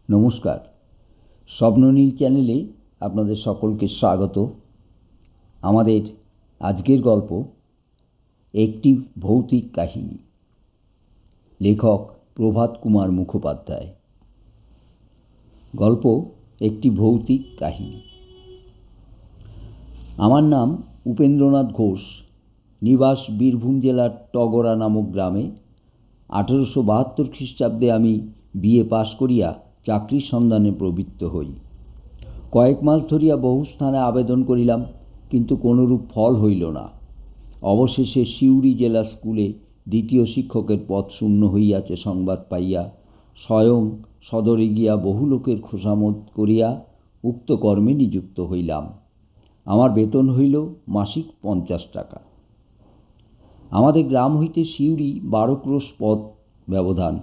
নমস্কার, স্বপ্ননীল চ্যানেলে আপনাদের সকলকে স্বাগত। আমাদের আজকের গল্প একটি ভৌতিক কাহিনী। লেখক প্রভাত কুমার মুখোপাধ্যায়। গল্প একটি ভৌতিক কাহিনী। আমার নাম উপেন্দ্রনাথ ঘোষ। নিবাস বীরভূম জেলার টগরা নামক গ্রামে। 1872 খ্রিস্টাব্দে আমি বিএ পাশ করিয়া চাকরির সন্ধানে প্রবৃত্ত হই। কয়েক মাস ধরিয়া বহু স্থানে আবেদন করিলাম, কিন্তু কোনরূপ ফল হইল না। অবশেষে সিউড়ি জেলা স্কুলে দ্বিতীয় শিক্ষকের পদ শূন্য হইয়াছে সংবাদ পাইয়া স্বয়ং সদরে গিয়া বহু লোকের খোসামত করিয়া উক্ত কর্মে নিযুক্ত হইলাম। আমার বেতন হইল মাসিক 50 টাকা। আমাদের গ্রাম হইতে সিউড়ি 12 ক্রোশ পথ ব্যবধান।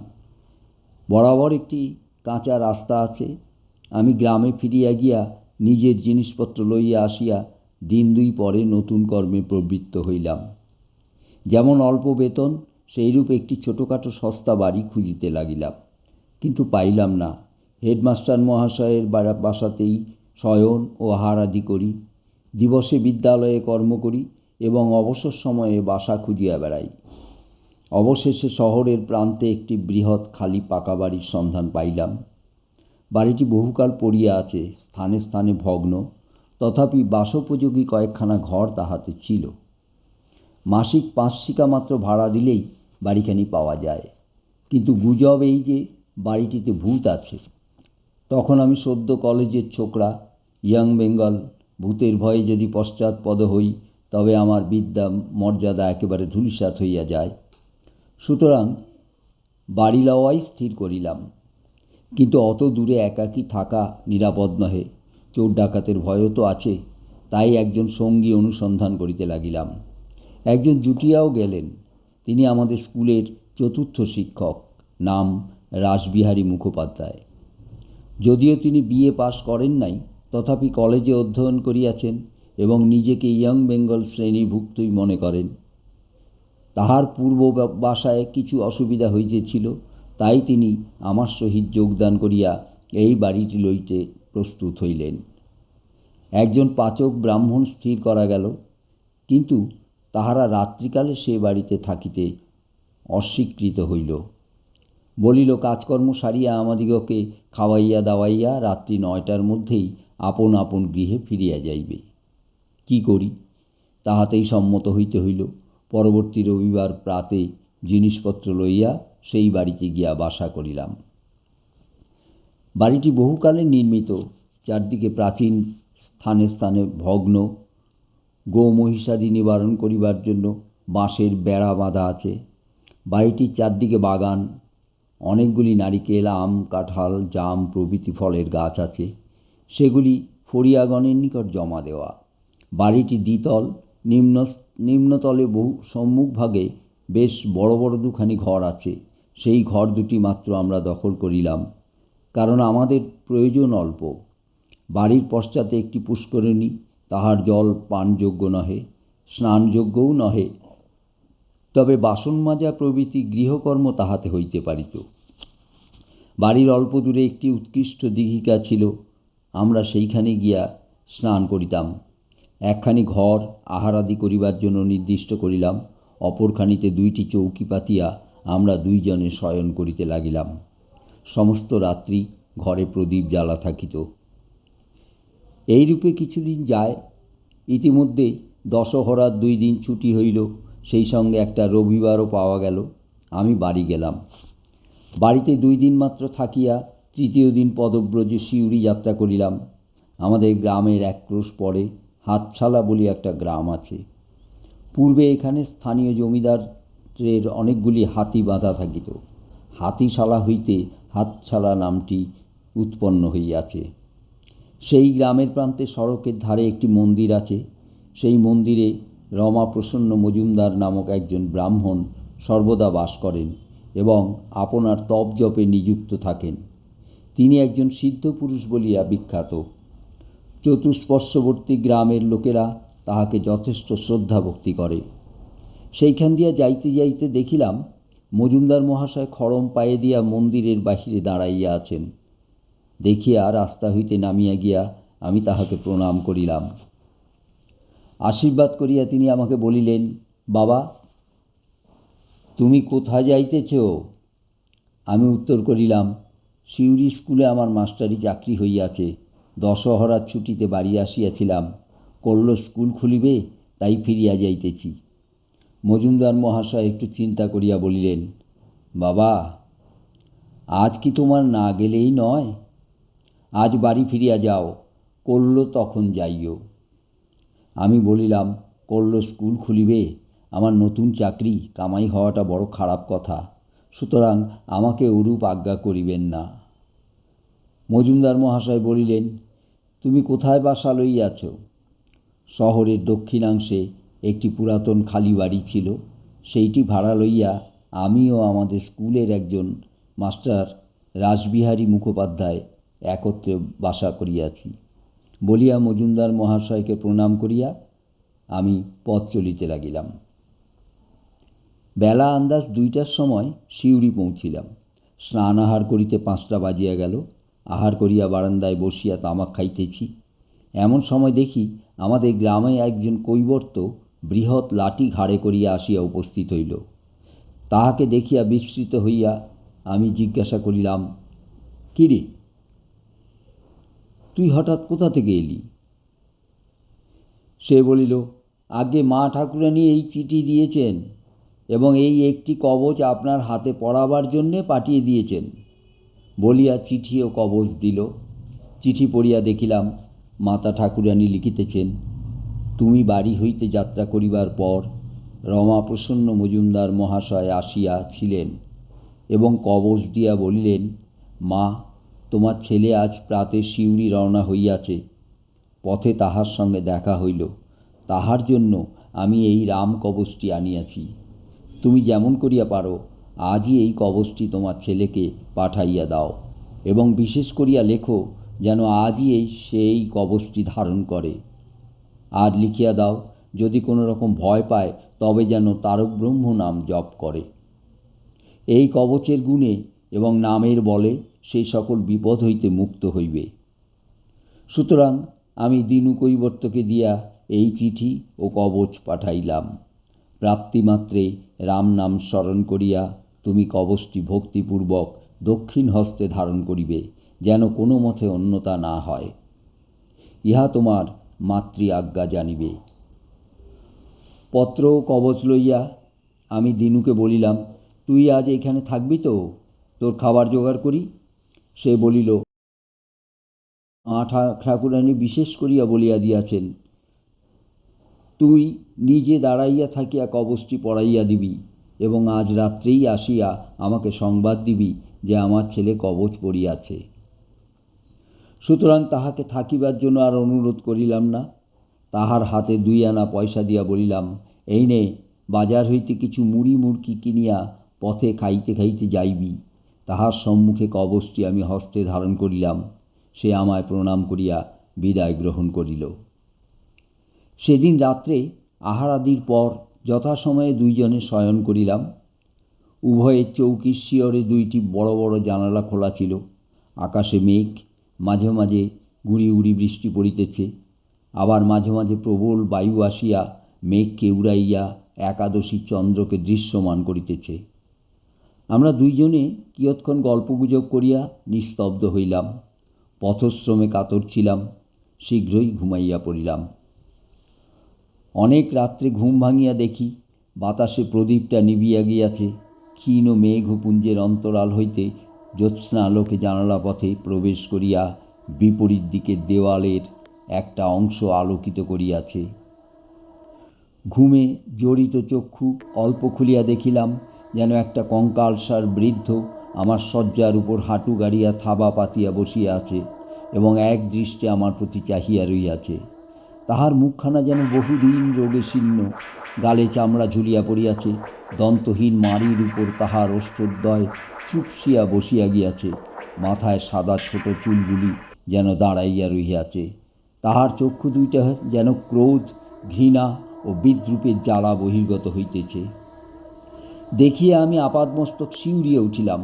বরাবর একটি কাঁচা রাস্তা আছে। আমি গ্রামে ফিরিয়া গিয়া নিজের জিনিসপত্র লইয়া আসিয়া দিন দুই পরে নতুন কর্মে প্রবৃত্ত হইলাম। যেমন অল্প বেতন, সেইরূপ একটি ছোটোখাটো সস্তা বাড়ি খুঁজিতে লাগিলাম, কিন্তু পাইলাম না। হেডমাস্টার মহাশয়ের বাসাতেই শয়ন ও আহারাদি করি। দিবসে বিদ্যালয়ে কর্ম করি এবং অবসর সময়ে বাসা খুঁজিয়া বেড়াই। অবশেষে শহরের প্রান্তে একটি বৃহৎ খালি পাকা বাড়ির সন্ধান পাইলাম। বাড়িটি বহুকাল পড়িয়া আছে, স্থানে স্থানে ভগ্ন, তথাপি বাসোপযোগী কয়েকখানা ঘর তাহাতে ছিল। মাসিক 5 শিকা মাত্র ভাড়া দিলেই বাড়িখানি পাওয়া যায়। কিন্তু গুজব এই যে বাড়িটিতে ভূত আছে। তখন আমি সদ্য কলেজের ছোকরা, ইয়াং বেঙ্গল। ভূতের ভয়ে যদি পশ্চাৎপদ হই তবে আমার বিদ্যা মর্যাদা একেবারে ধূলিসাৎ হইয়া যায়। সুতরাং বাড়ি লওয়াই স্থির করিলাম। কিন্তু অত দূরে একাকী থাকা নিরাপদ নহে, চোর ডাকাতের ভয়ও তো আছে। তাই একজন সঙ্গী অনুসন্ধান করিতে লাগিলাম। একজন জুটিয়াও গেলেন। তিনি আমাদের স্কুলের চতুর্থ শিক্ষক, নাম রাসবিহারী মুখোপাধ্যায়। যদিও তিনি বিএ পাশ করেন নাই, তথাপি কলেজে অধ্যয়ন করিয়াছেন এবং নিজেকে ইয়ং বেঙ্গল শ্রেণীভুক্তই মনে করেন। তাহার পূর্ব বাসায় কিছু অসুবিধা হইতেছিল, তাই তিনি আমার সহিত যোগদান করিয়া এই বাড়িটি লইতে প্রস্তুত হইলেন। একজন পাচক ব্রাহ্মণ স্থির করা গেল, কিন্তু তাহারা রাত্রিকালে সে বাড়িতে থাকিতে অস্বীকৃত হইল। বলিল, কাজকর্ম সারিয়া আমাদিগকে খাওয়াইয়া দাওয়াইয়া রাত্রি 9টার মধ্যেই আপন আপন গৃহে ফিরিয়া যাইবে। কি করি? তাহাতেই সম্মত হইতে হইল। পরবর্তী রবিবার প্রাতে জিনিসপত্র লইয়া সেই বাড়িতে গিয়া বাসা করিলাম। বাড়িটি বহুকালে নির্মিত। চারদিকে প্রাচীন, স্থানে স্থানে ভগ্ন। গো মহিষাদি নিবারণ করিবার জন্য বাঁশের বেড়া বাঁধা আছে। বাড়িটির চারদিকে বাগান। অনেকগুলি নারিকেল, আম, কাঁঠাল, জাম প্রভৃতি ফলের গাছ আছে। সেগুলি ফড়িয়াগণের নিকট জমা দেওয়া। বাড়িটি দ্বিতল। নিম্নতলে বহু সম্মুখভাগে বেশ বড় বড় দুখানি ঘর আছে। সেই ঘর দুটি মাত্র আমরা দখল করিলাম, কারণ আমাদের প্রয়োজন অল্প। বাড়ির পশ্চাতে একটি পুষ্করিণী, তাহার জল পানযোগ্য নহে, স্নানযোগ্যও নহে, তবে বাসন মাজা প্রভৃতি গৃহকর্ম তাহাতে হইতে পারিত। বাড়ির অল্প দূরে একটি উৎকৃষ্ট দিঘিকা ছিল। আমরা সেইখানে গিয়া স্নান করিতাম। একখানি ঘর আহারাদি করিবার জন্য নির্দিষ্ট করিলাম। অপরখানিতে 2টি চৌকি পাতিয়া আমরা দুইজনে শয়ন করিতে লাগিলাম। সমস্ত রাত্রি ঘরে প্রদীপ জ্বালা থাকিত। এইরূপে কিছুদিন যায়। ইতিমধ্যে দশহরার 2 দিন ছুটি হইল, সেই সঙ্গে একটা রবিবারও পাওয়া গেল। আমি বাড়ি গেলাম। বাড়িতে 2 দিন মাত্র থাকিয়া তৃতীয় দিন পদব্রজে সিউড়ি যাত্রা করিলাম। আমাদের গ্রামের 1 ক্রোশ পরে হাতছালা বলি একটা গ্রাম আছে। পূর্বে এখানে স্থানীয় জমিদারের অনেকগুলি হাতি বাঁধা থাকিত। হাতিশালা হইতে হাতছালা নামটি উৎপন্ন হইয়াছে। সেই গ্রামের প্রান্তে সড়কের ধারে একটি মন্দির আছে। সেই মন্দিরে রমাপ্রসন্ন মজুমদার নামক একজন ব্রাহ্মণ সর্বদা বাস করেন এবং আপনার তপ জপে নিযুক্ত থাকেন। তিনি একজন সিদ্ধ পুরুষ বলিয়া বিখ্যাত। চতুষ্পর্শবর্তী গ্রামের লোকেরা তাহাকে যথেষ্ট শ্রদ্ধা ভক্তি করে। সেইখান দিয়া যাইতে যাইতে দেখিলাম মজুমদার মহাশয় খড়ম পায়ে দিয়া মন্দিরের বাহিরে দাঁড়াইয়া আছেন। দেখিয়া রাস্তা হইতে নামিয়া গিয়া আমি তাহাকে প্রণাম করিলাম। আশীর্বাদ করিয়া তিনি আমাকে বলিলেন, বাবা, তুমি কোথায় যাইতেছ? আমি উত্তর করিলাম, সিউড়ি স্কুলে আমার মাস্টারি চাকরি হইয়াছে, দশহরার ছুটিতে বাড়ি আসিয়াছিলাম, কল্ল স্কুল খুলিবে, তাই ফিরিয়া যাইতেছি। মজুমদার মহাশয় একটু চিন্তা করিয়া বলিলেন, বাবা, আজ কি তোমার না গেলেই নয়? আজ বাড়ি ফিরিয়া যাও, কল্ল তখন যাইও। আমি বলিলাম, কল্ল স্কুল খুলিবে, আমার নতুন চাকরি, কামাই হওয়াটা বড় খারাপ কথা, সুতরাং আমাকে ওরূপ আজ্ঞা করিবেন না। মজুমদার মহাশয় বলিলেন, তুমি কোথায় বাসা লইয়াছ? শহরের দক্ষিণাংশে একটি পুরাতন খালি বাড়ি ছিল, সেইটি ভাড়া লইয়া আমি ও আমাদের স্কুলের একজন মাস্টার রাসবিহারী মুখোপাধ্যায় একত্রে বাসা করিয়াছি বলিয়া মজুমদার মহাশয়কে প্রণাম করিয়া আমি পথ চলিতে লাগিলাম। বেলা আন্দাজ 2টার সময় সিউড়ি পৌঁছিলাম। স্নান আহার করিতে 5টা বাজিয়া গেল। আহার করিয়া বারান্দায় বসিয়া তামাক খাইতেছি, এমন সময় দেখি আমাদের গ্রামে একজন কৈবর্ত বৃহৎ লাঠি ঘাড়ে করিয়া আসিয়া উপস্থিত হইল। তাহাকে দেখিয়া বিস্মৃত হইয়া আমি জিজ্ঞাসা করিলাম, কি রে, তুই হঠাৎ কোথা থেকে এলি? সে বলিল, আগে মা ঠাকুরানী এই চিঠি দিয়েছেন এবং এই একটি কবচ আপনার হাতে পড়াবার জন্যে পাঠিয়ে দিয়েছেন বলিয়া চিঠি ও কবচ দিল। চিঠি পড়িয়া দেখিলাম মাতা ঠাকুরানী লিখিতেছেন, তুমি বাড়ি হইতে যাত্রা করিবার পর রমাপ্রসন্ন মজুমদার মহাশয় আসিয়া ছিলেন এবং কবচ দিয়া বলিলেন, মা, তোমার ছেলে আজ প্রাতে সিউড়ি রওনা হইয়াছে, পথে তাহার সঙ্গে দেখা হইল, তাহার জন্য আমি এই রাম কবচটি আনিয়াছি। তুমি যেমন করিয়া পারো আজই এই কবচটি তোমার ছেলেকে পাঠাইয়া দাও এবং বিশেষ করিয়া লেখো যেন আজই সেই কবচটি ধারণ করে। আর লিখিয়া দাও, যদি কোনো রকম ভয় পায় তবে যেন তারক ব্রহ্ম নাম জপ করে। এই কবচের গুণে এবং নামের বলে সেই সকল বিপদ হইতে মুক্ত হইবে। সুতরাং আমি দিনু কৈবর্তকে দিয়া এই চিঠি ও কবচ পাঠাইলাম। প্রাপ্তিমাত্রে রাম নাম স্মরণ করিয়া তুমি কবচটি ভক্তিপূর্বক দক্ষিণ হস্তে ধারণ করিবে, যেন কোনো মতে অন্যতা না হয়। ইহা তোমার মাতৃ আজ্ঞা জানিবে। পত্র ও কবচ লইয়া আমি দিনুকে বলিলাম, তুই আজ এখানে থাকবি তো? তোর খাবার জোগাড় করি। সে বলিল, মা ঠাকুরানী বিশেষ করিয়া বলিয়া দিয়াছেন, তুই নিজে দাঁড়াইয়া থাকিয়া কবচটি পড়াইয়া দিবি এবং আজ রাত্রেই আসিয়া আমাকে সংবাদ দিবি যে আমার ছেলে কবচ পড়িয়াছে। সুতরাং তাহাকে থাকিবার জন্য আর অনুরোধ করিলাম না। তাহার হাতে 2 আনা পয়সা দিয়া বলিলাম, এই নে, বাজার হইতে কিছু মুড়ি মুড়কি কিনিয়া পথে খাইতে খাইতে যাইবি। তাহার সম্মুখে কবচটি আমি হস্তে ধারণ করিলাম। সে আমায় প্রণাম করিয়া বিদায় গ্রহণ করিল। সেদিন রাত্রে আহারাদির পর যথাসময়ে 2 জনে শয়ন করিলাম। উভয়ের চৌকির শিয়রে 2টি বড় বড় জানালা খোলা ছিল। আকাশে মেঘ, মাঝে মাঝে গুঁড়ি গুঁড়ি বৃষ্টি পড়িতেছে, আবার মাঝে মাঝে প্রবল বায়ু আসিয়া মেঘকে উড়াইয়া একাদশী চন্দ্রকে দৃশ্যমান করিতেছে। আমরা 2 জনে কিয়ৎক্ষণ গল্পগুজব করিয়া নিস্তব্ধ হইলাম। পথশ্রমে কাতর ছিলাম, শীঘ্রই ঘুমাইয়া পড়িলাম। অনেক রাত্রে ঘুম ভাঙিয়া দেখি বাতাসে প্রদীপটা নিবিয়া গিয়াছে। ক্ষীণ মেঘপুঞ্জের অন্তরাল হইতে জ্যোৎস্না আলোকে জানালা পথে প্রবেশ করিয়া বিপরীত দিকের দেওয়ালের একটা অংশ আলোকিত করিয়াছে। ঘুমে জড়িত চক্ষু অল্প খুলিয়া দেখিলাম যেন একটা কঙ্কালসার বৃদ্ধ আমার শয্যার উপর হাঁটু গাড়িয়া থাবা পাতিয়া বসিয়া আছে এবং এক দৃষ্টে আমার প্রতি চাহিয়া রইয়াছে। তাহার মুখখানা যেন বহুদিন রোগে শীর্ণ, গালে চামড়া ঝুলিয়া পড়িয়াছে, দন্তহীন মাড়ির উপর তাহার ওষ্ঠদ্বয় চুপসিয়া বসিয়া গিয়াছে, মাথায় সাদা ছোট চুলগুলি যেন দাঁড়াইয়া রহিয়াছে। তাহার চক্ষু 2টা যেন ক্রোধ, ঘৃণা ও বিদ্রূপের জ্বালা বহির্গত হইতেছে। দেখিয়া আমি আপাদমস্তক শিউরিয়া উঠিলাম।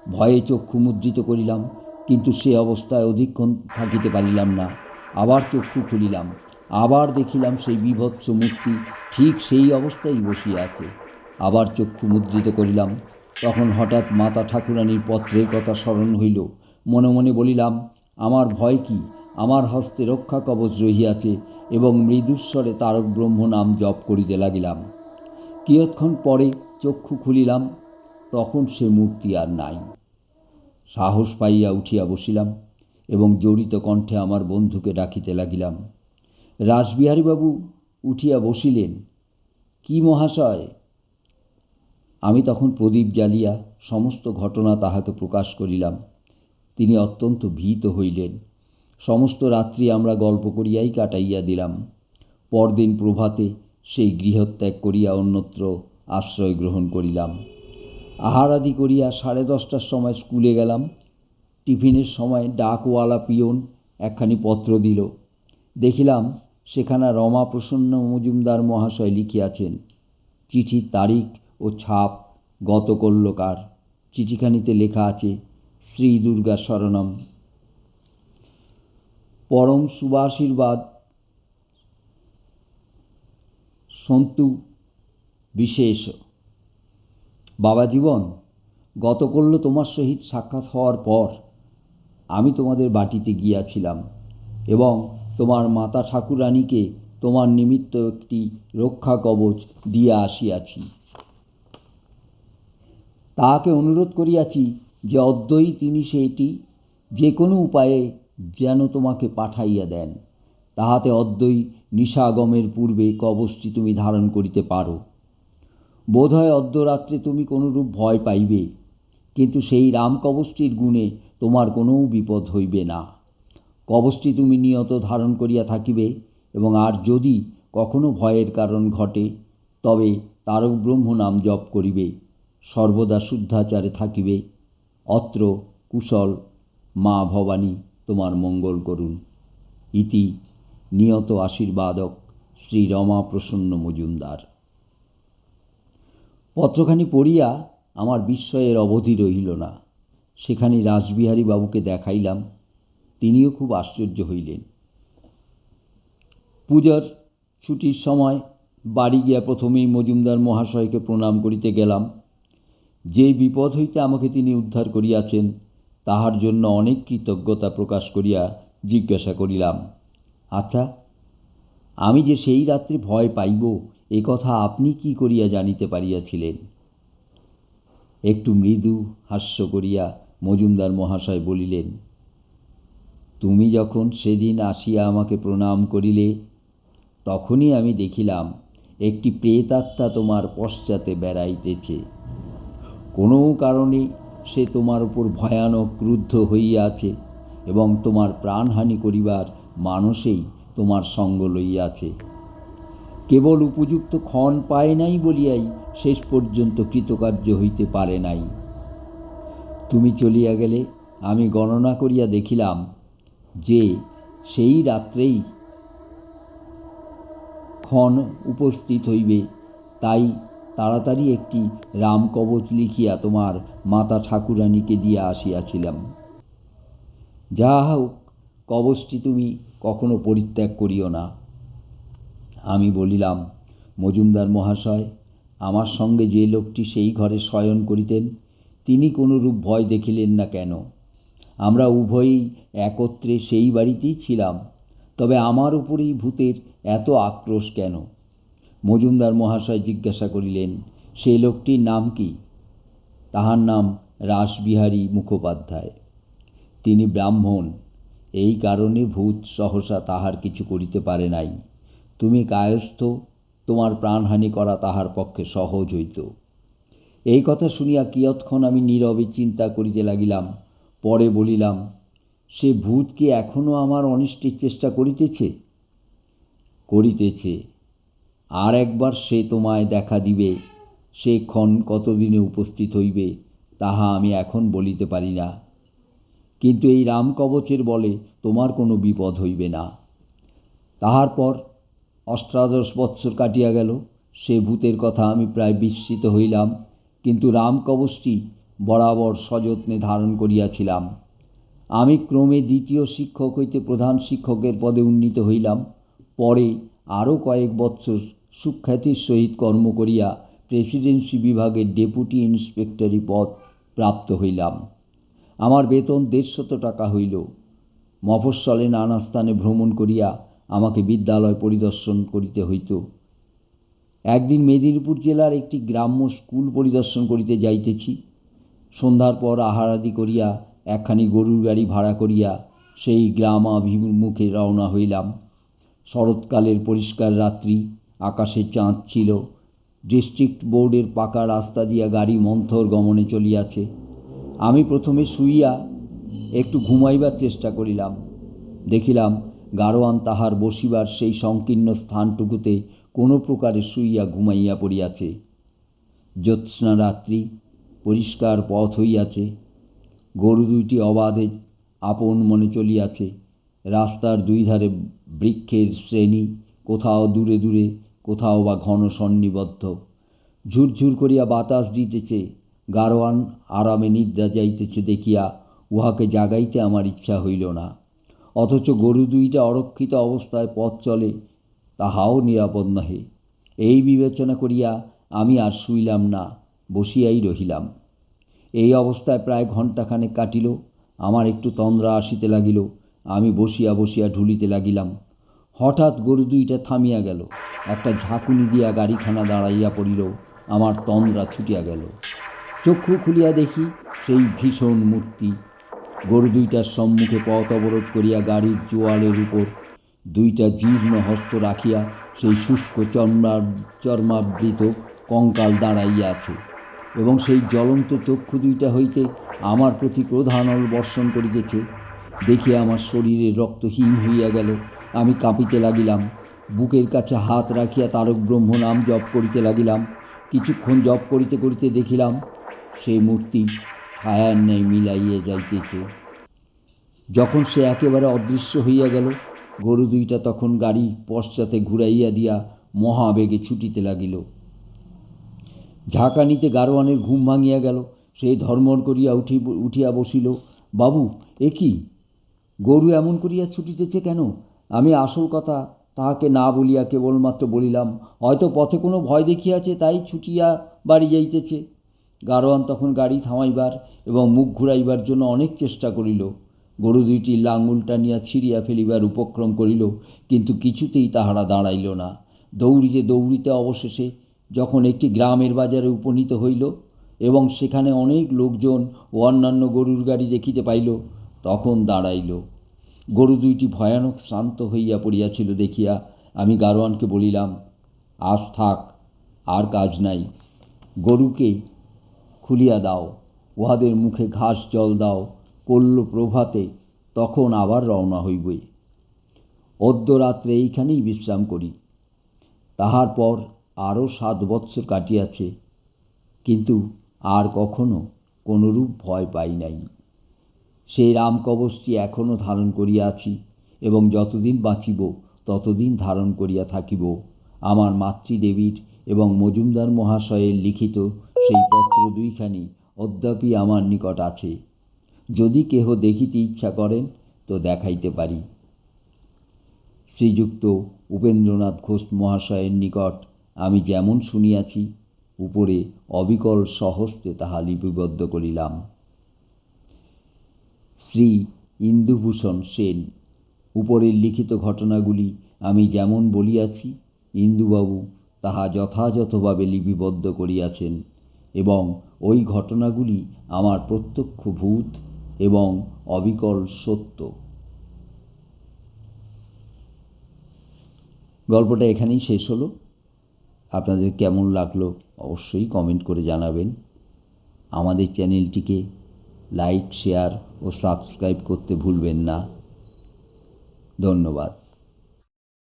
ভয়ে চক্ষু মুদ্রিত করিলাম, কিন্তু সে অবস্থায় অধিকক্ষণ থাকিতে পারিলাম না। আবার চক্ষু খুলিলাম, আবার দেখিলাম সেই বীভৎস মূর্তি ঠিক সেই অবস্থায় বসিয়া আছে। আবার চক্ষু মুদ্রিত করিলাম, তখন হঠাৎ মাতা ঠাকুরানীর পত্রের কথা স্মরণ হইল। মনে মনে বলিলাম, আমার ভয় কি, আমার হস্তে রক্ষা কবচ রহিয়াছে, এবং মৃদুস্বরে তারক ব্রহ্ম নাম জপ করিতে লাগিলাম। কিয়ৎক্ষণ পরে চক্ষু খুলিলাম, তখন সে মূর্তি আর নাই। সাহস পাইয়া উঠিয়া বসিলাম এবং জড়িত কণ্ঠে আমার বন্ধুকে ডাকিতে লাগিলাম। রাসবিহারীবাবু উঠিয়া বসিলেন। কি মহাশয়? আমি তখন প্রদীপ জ্বালিয়া সমস্ত ঘটনা তাহাকে প্রকাশ করিলাম। তিনি অত্যন্ত ভীত হইলেন। সমস্ত রাত্রি আমরা গল্প করিয়াই কাটাইয়া দিলাম। পরদিন প্রভাতে সেই গৃহত্যাগ করিয়া অন্যত্র আশ্রয় গ্রহণ করিলাম। আহারাদি করিয়া 10:30টার সময় স্কুলে গেলাম। টিফিনের সময় ডাকওয়ালা পিয়ন একখানি পত্র দিল। দেখিলাম সেখানে রমাপ্রসন্ন মজুমদার মহাশয় লিখিয়াছেন। চিঠির তারিখ ও ছাপ গতকল্যকার। চিঠিখানিতে লেখা আছে, শ্রী দুর্গা শরণম, পরম শুভাশীর্বাদ সন্তু বিশেষ। বাবা জীবন, গতকল্য তোমার সহিত সাক্ষাৎ হওয়ার পর আমি তোমাদের বাটিতে গিয়াছিলাম এবং তোমার মাতা ঠাকুরানীকে তোমার নিমিত্ত একটি রক্ষা কবচ দিয়া আসিয়াছি। তাহাকে অনুরোধ করিয়াছি যে অদ্যই তিনি সেটি যে কোনো উপায়ে যেন তোমাকে পাঠাইয়া দেন, তাহাতে অদ্যই নিশাগমের পূর্বে কবচটি তুমি ধারণ করিতে পারো। বোধ হয় অদ্যরাত্রে তুমি কোনরূপ ভয় পাইবে, কিন্তু সেই রামকবচটির গুণে তোমার কোনো বিপদ হইবে না। কবচটি তুমি নিয়ত ধারণ করিয়া থাকিবে, এবং আর যদি কখনো ভয়ের কারণ ঘটে তবে তারক ব্রহ্ম নাম জপ করিবে, সর্বদা শুদ্ধাচারে থাকিবে। অত্র কুশল। মা ভবানী তোমার মঙ্গল করুন। ইতি নিয়ত আশীর্বাদক শ্রী রমাপ্রসন্ন মজুমদার। পত্রখানি পড়িয়া আমার বিস্ময়ের অবধি রহিল না। সেখানে রাসবিহারী বাবুকে দেখাইলাম। তিনিও খুব আশ্চর্য হইলেন। পূজার ছুটির সময় বাড়ি গিয়া প্রথমেই মজুমদার মহাশয়কে প্রণাম করিতে গেলাম। যে বিপদ হইতে আমাকে তিনি উদ্ধার করিয়াছেন তাহার জন্য অনেক কৃতজ্ঞতা প্রকাশ করিয়া জিজ্ঞাসা করিলাম, আচ্ছা, আমি যে সেই রাত্রে ভয় পাইব এ কথা আপনি কি করিয়া জানিতে পারিয়াছিলেন? একটু মৃদু হাস্য করিয়া মজুমদার মহাশয় বলিলেন, তুমি যখন সেদিন আসিয়া আমাকে প্রণাম করিলে তখনই আমি দেখিলাম একটি প্রেতাত্মা তোমার পশ্চাতে বেড়াইতেছে। কোনো কারণে সে তোমার উপর ভয়ানক ক্রুদ্ধ হইয়াছে এবং তোমার প্রাণহানি করিবার মানসেই তোমার সঙ্গ লইয়াছে। কেবল উপযুক্ত ক্ষণ পায় নাই বলিয়াই শেষ পর্যন্ত কৃতকার্য হইতে পারে নাই। তুমি চলিয়া গেলে আমি গণনা করিয়া দেখিলাম যে সেই রাত্রেই ক্ষণ উপস্থিত হইবে, তাই তাড়াতাড়ি একটি রামকবচ লিখিয়া তোমার মাতা ঠাকুরানীকে দিয়া আসিয়াছিলাম। যাহা হোক, কবচটি তুমি কখনো পরিত্যাগ করিও না। আমি বলিলাম, মজুমদার মহাশয়, আমার সঙ্গে যে লোকটি সেই ঘরে শয়ন করিতেন তিনি কোনরূপ ভয় দেখিলেন না কেন? আমরা উভয়ই একত্রে সেই বাড়িতেই ছিলাম, তবে আমার উপরেই ভূতের এত আক্রোশ কেন? মজুমদার মহাশয় জিজ্ঞাসা করিলেন, সেই লোকটির নাম কি? তাহার নাম রাসবিহারী মুখোপাধ্যায়। তিনি ব্রাহ্মণ, এই কারণে ভূত সহসা তাহার কিছু করিতে পারে নাই। তুমি কায়স্থ, তোমার প্রাণহানি করা তাহার পক্ষে সহজ হইত। এই কথা শুনিয়া কিয়ৎক্ষণ আমি নীরবে চিন্তা করিতে লাগিলাম। পরে বলিলাম, সে ভূত কি এখনো আমার অনিষ্টের চেষ্টা করিতেছে? করিতেছে। আর একবার সে তোমায় দেখা দিবে। সে ক্ষণ কতদিনে উপস্থিত হইবে তাহা আমি এখন বলিতে পারি না, কিন্তু এই রামকবচের বলে তোমার কোনো বিপদ হইবে না। তাহার পর 18 বৎসর কাটিয়া গেল। সে ভূতের কথা আমি প্রায় বিস্মৃত হইলাম, কিন্তু রামকবচটি বরাবর সযত্নে ধারণ করিয়াছিলাম। আমি ক্রমে দ্বিতীয় শিক্ষক হইতে প্রধান শিক্ষকের পদে উন্নীত হইলাম। পরে আরও কয়েক বৎসর সুখ্যাতির সহিত কর্ম করিয়া প্রেসিডেন্সি বিভাগের ডেপুটি ইন্সপেক্টরি পদ প্রাপ্ত হইলাম। আমার বেতন 150 টাকা হইল। মফস্বলে নানা স্থানে ভ্রমণ করিয়া আমাকে বিদ্যালয় পরিদর্শন করিতে হইত। একদিন মেদিনীপুর জেলার একটি গ্রাম্য স্কুল পরিদর্শন করিতে যাইতেছি। সন্ধ্যার পর আহারাদি করিয়া একখানি গরুর গাড়ি ভাড়া করিয়া সেই গ্রামাভিমুখে রওনা হইলাম। শরৎকালের পরিষ্কার রাত্রি, আকাশে চাঁদ ছিল। ডিস্ট্রিক্ট বোর্ডের পাকা রাস্তা দিয়া গাড়ি মন্থর গমনে চলিয়াছে। আমি প্রথমে শুইয়া একটু ঘুমাইবার চেষ্টা করিলাম। দেখিলাম গাড়োয়ান তাহার বসিবার সেই সংকীর্ণ স্থানটুকুতে কোনো প্রকারে শুইয়া ঘুমাইয়া পড়িয়াছে। জ্যোৎস্না রাত্রি, পরিষ্কার পথ হইয়াছে। গরু দুইটি অবাধে আপন মনে চলিয়াছে। রাস্তার দুই ধারে বৃক্ষের শ্রেণী, কোথাও দূরে দূরে, কোথাও বা ঘন সন্নিবদ্ধ। ঝুরঝুর করিয়া বাতাস দিতেছে। গাড়োয়ান আরামে নিদ্রা যাইতেছে দেখিয়া উহাকে জাগাইতে আমার ইচ্ছা হইল না। অথচ গরু দুইটা অরক্ষিত অবস্থায় পথ চলে, তাহাও নিরাপদ নহে। এই বিবেচনা করিয়া আমি আর শুইলাম না, বসিয়াই রহিলাম। এই অবস্থায় প্রায় ঘণ্টাখানেক কাটিল। আমার একটু তন্দ্রা আসিতে লাগিল। আমি বসিয়া বসিয়া ঢুলিতে লাগিলাম। হঠাৎ গরু দুইটা থামিয়া গেল। একটা ঝাঁকুনি দিয়া গাড়িখানা দাঁড়াইয়া পড়িল। আমার তন্দ্রা ছুটিয়া গেল। চক্ষু খুলিয়া দেখি সেই ভীষণ মূর্তি। গরু দুইটার সম্মুখে পথ অবরোধ করিয়া গাড়ির জোয়ালের উপর দুইটা জীর্ণ হস্ত রাখিয়া সেই শুষ্ক চর্মাবৃত কঙ্কাল দাঁড়াইয়া আছে এবং সেই জ্বলন্ত চক্ষু দুইটা হইতে আমার প্রতি ক্রোধানল বর্ষণ করিতেছে। দেখিয়া আমার শরীরের রক্ত হিম হইয়া গেল। আমি কাঁপিতে লাগিলাম। বুকের কাছে হাত রাখিয়া তারক ব্রহ্ম নাম জপ করিতে লাগিলাম। কিছুক্ষণ জপ করিতে করিতে দেখিলাম সেই মূর্তি ছায়ার ন্যায় মিলাইয়া যাইতেছে। যখন সে একেবারে অদৃশ্য হইয়া গেল, গরু দুইটা তখন গাড়ি পশ্চাতে ঘুরাইয়া দিয়া মহাবেগে ছুটিতে লাগিল। ঝাঁকানিতে গাড়োয়ানের ঘুম ভাঙিয়া গেল। সে ধর্মড় করিয়া উঠিয়া বসিল। বাবু, এ কি? গরু এমন করিয়া ছুটিতেছে কেন? আমি আসল কথা তাহাকে না বলিয়া কেবলমাত্র বলিলাম, হয়তো পথে কোনো ভয় দেখিয়াছে, তাই ছুটিয়া বাড়ি যাইতেছে। গাড়োয়ান তখন গাড়ি থামাইবার এবং মুখ ঘুরাইবার জন্য অনেক চেষ্টা করিল। গরু দুইটি লাঙুল টানিয়া ছিঁড়িয়া ফেলিবার উপক্রম করিল, কিন্তু কিছুতেই তাহারা দাঁড়াইল না। দৌড়িতে দৌড়িতে অবশেষে যখন একটি গ্রামের বাজারে উপনীত হইল এবং সেখানে অনেক লোকজন ও অন্যান্য গরুর গাড়ি দেখিতে পাইল, তখন দাঁড়াইল। গরু দুইটি ভয়ানক শ্রান্ত হইয়া পড়িয়াছিল দেখিয়া আমি গাড়োয়ানকে বলিলাম, আজ থাক, আর কাজ নাই। গরুকে খুলিয়া দাও, উহাদের মুখে ঘাস জল দাও। করল প্রভাতে তখন আবার রওনা হইবে। অদ্য রাত্রে এইখানেই বিশ্রাম করি। তাহার পর আরও 7 বৎসর কাটিয়াছে, কিন্তু আর কখনো কোনরূপ ভয় পাই নাই। সেই রামকবচটি এখনও ধারণ করিয়া আছি এবং যতদিন বাঁচিব ততদিন ধারণ করিয়া থাকিব। আমার মাতৃদেবীর এবং মজুমদার মহাশয়ের লিখিত সেই পত্র দুইখানি অদ্যাপি আমার নিকট আছে। যদি কেহ দেখিতে ইচ্ছা করেন তো দেখাইতে পারি। শ্রীযুক্ত উপেন্দ্রনাথ ঘোষ মহাশয়ের নিকট আমি যেমন শুনিয়াছি, উপরে অবিকল স্বহস্তে তাহা লিপিবদ্ধ করিলাম। শ্রী ইন্দুভূষণ সেন। উপরের লিখিত ঘটনাগুলি আমি যেমন বলিয়াছি, ইন্দুবাবু তাহা যথাযথভাবে লিপিবদ্ধ করিয়াছেন এবং ওই ঘটনাগুলি আমার প্রত্যক্ষ ভূত এবং অবিকল সত্য। গল্পটা এখানেই শেষ হলো। আপনাদের কেমন লাগলো অবশ্যই কমেন্ট করে জানাবেন। আমাদের চ্যানেলটিকে লাইক, শেয়ার ও সাবস্ক্রাইব করতে ভুলবেন না। ধন্যবাদ।